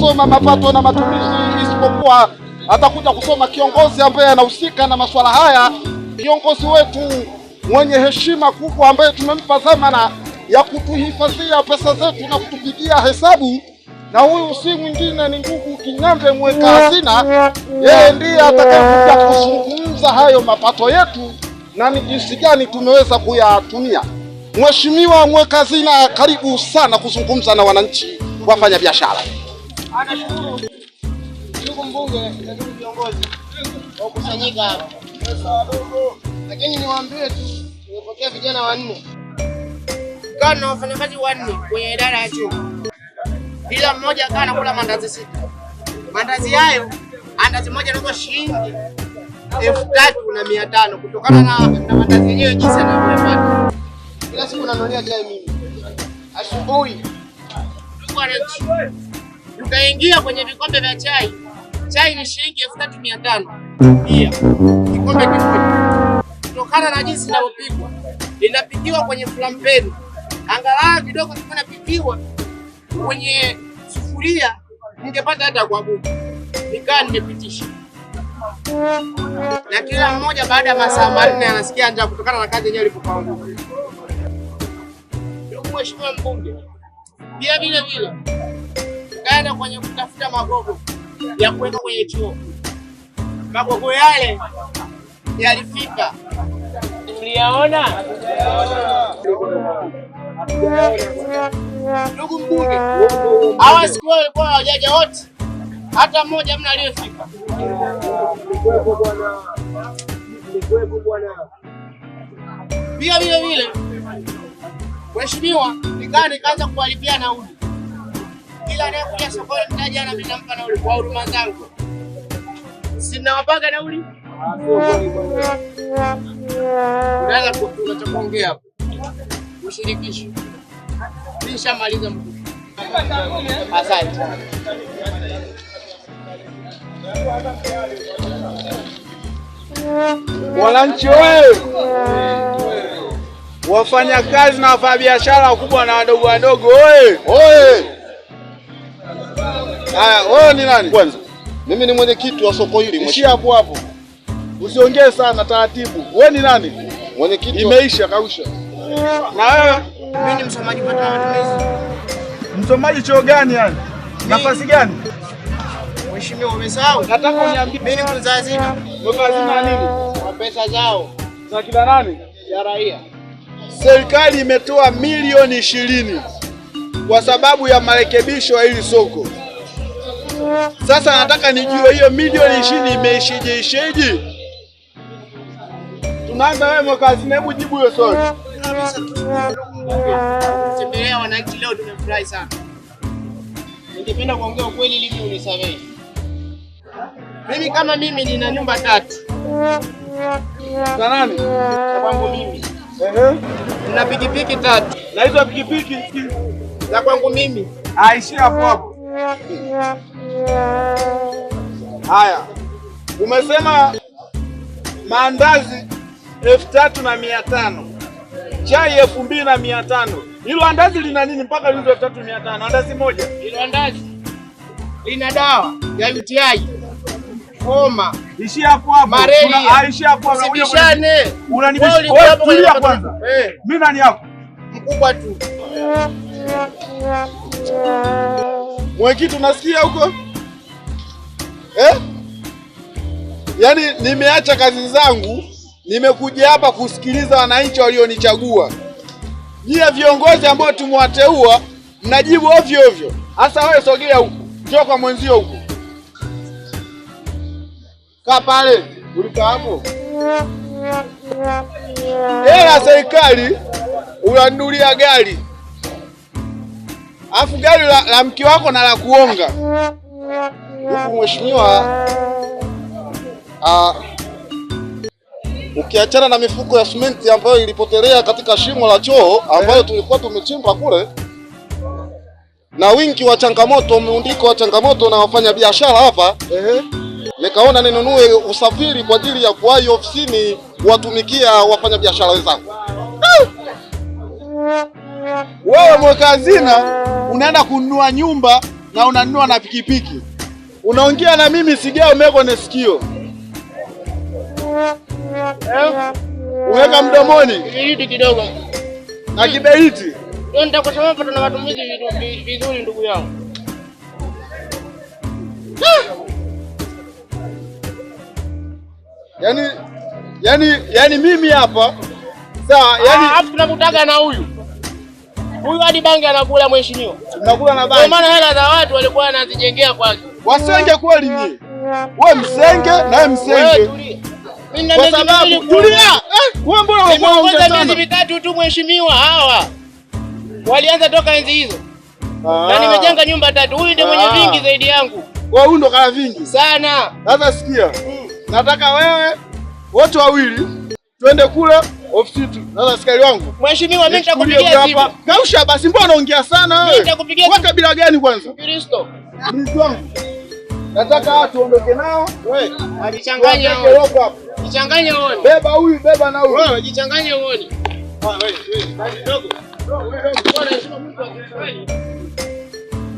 kusoma mapato na matumizi, isipokuwa atakuja kusoma kiongozi ambaye anahusika na masuala haya, kiongozi wetu mwenye heshima kubwa ambaye tumempa dhamana ya kutuhifadhia pesa zetu na kutupigia hesabu. Na huyu si mwingine ni ndugu Kinyambe mweka hazina. Yeye ndiye atakayekuja kuzungumza hayo mapato yetu na ni jinsi gani tumeweza kuyatumia. Mheshimiwa mweka hazina, karibu sana kuzungumza na wananchi wafanya biashara. Anashukuru ndugu mbunge na ndugu viongozi kwa kukusanyika hapa. Lakini niwaambie tu, nimepokea vijana 4. Kana wafanyakazi 4 kwenye idara ya choo. Kila mmoja kana kula mandazi 6. Mandazi hayo, andazi moja ni shilingi 3,500 kutokana na mandazi yenyewe jinsi yanavyopata. Kila siku nanunulia chai mimi. Asubuhi tukaingia kwenye vikombe vya chai. Chai ni shilingi 3,500. Pia kikombe kimoja. Kutokana na jinsi inavyopikwa. Inapikiwa kwenye flampeni. Angalau kidogo kinapikiwa kwenye sufuria, ningepata hata kwa buku. Nikaa nimepitisha. Na kila mmoja baada ya masaa 4 anasikia njaa kutokana na kazi yenyewe ilipokuwa ngumu. Ndugu Mheshimiwa mbunge, pia vile kaenda kwenye kutafuta magogo ya kuweka kwenye choo. Magogo yale yalifika. Tuliyaona? Ndugu mbunge, hawa siku walikuwa hawajaja wote. Hata mmoja hamna aliyefika. Nikuwepo bwana. Pia vile Mheshimiwa, nikaanza kuwalipia nauli. Kila anayekuja sokoni mtaji ana mimi nampa nauli kwa huduma zangu. Sina wapaga nauli. Unaweza kuongea hapo. Ushirikisho. Nishamaliza mkuu. Asante. Wananchi wewe, wafanya kazi na wafanya biashara wakubwa na wadogo wadogo, oye. Haya, wewe ni nani kwanza? Mimi ni mwenyekiti wa soko hili. Ishia hapo. Usiongee sana, taratibu. Wewe ni nani? Mwenyekiti. Imeisha, kausha. Na wewe? Mimi ni msomaji wa matumizi. Msomaji choo gani yani? Nafasi gani? Mheshimiwa, umesahau? Nataka uniambie. Mimi ni mzazi. Mzazi na nini? Kwa pesa zao. Za kila nani? Ya raia. Serikali imetoa milioni 20 kwa sababu ya marekebisho ya hili soko. Sasa nataka nijue hiyo milioni 20 imeisheje? Tunaanza wewe mwakazi, hebu jibu hiyo swali. Tembelea wananchi leo, tumefurahi sana. Ningependa kuongea ukweli ili unisamehe. Mimi kama mimi nina nyumba 3. Na nani? Kwa kwangu mimi. Nina pikipiki 3. Na hizo pikipiki za kwangu mimi. Aishia hapo. Haya. Umesema maandazi 3,500. Chai 2,500. Hilo andazi lina nini mpaka lizo 3,500? Andazi moja. Hilo andazi lina dawa ya UTI. Homa. Ishia hapo. Malaria. Ishia hapo. Usibishane. Unanibishia kwanza. Mimi nani hapo? Mkubwa tu. Mwenyekiti, unasikia huko? Yaani nimeacha kazi zangu, nimekuja hapa kusikiliza wananchi walionichagua. Nyie viongozi ambao tumewateua mnajibu ovyo ovyo. Sasa wewe sogea huko. Njoo kwa mwenzio huko. Kaa pale, ulikaa hapo. Hela serikali unanunulia gari. Alafu gari la mke wako na la kuonga. Huku mheshimiwa, ukiachana na mifuko ya simenti ambayo ilipotelea katika shimo la choo ambayo tulikuwa tumechimba kule, na wingi wa changamoto, mundiko wa changamoto na wafanya biashara hapa, nikaona ninunue usafiri kwa ajili ya kuwahi ofisini kuwatumikia wafanya biashara wenzangu. Wewe mweka hazina unaenda kununua nyumba na unanunua na pikipiki, unaongea na mimi sigao umeko na sikio uweka mdomoni kiberiti kidogo na kiberiti ndio nitakusema hapa tuna matumizi vizuri ndugu yangu. Yani mimi hapa sawa, hapo tunakutaga na huyu hadi bangi anakula mheshimiwa. Tunakula na bangi. Kwa maana hela za watu walikuwa wanazijengea kwake. Wasenge kweli nyie. Wewe msenge na wewe msenge. Kwa sababu tulia. Wewe mbona unaongea sana? Miezi mitatu tu mheshimiwa hawa. Walianza toka enzi hizo. Na nimejenga nyumba 3. Huyu ndiye mwenye vingi zaidi yangu. Wewe huyu ndo kana vingi sana. Sasa sikia. Nataka wewe wote wawili twende kule ofisi tu. Sasa askari wangu. Mheshimiwa mimi nitakupigia simu. Kausha basi, mbona unaongea sana wewe? Mimi nitakupigia simu. Wewe kabila gani kwanza? Kristo. Mimi wangu. Nataka watu ondoke nao. Wewe ajichanganye hao. Jichanganye uone. Beba huyu, beba na huyu. Wewe jichanganye uone. Wewe kidogo. Wewe bwana heshima mtu akifanya.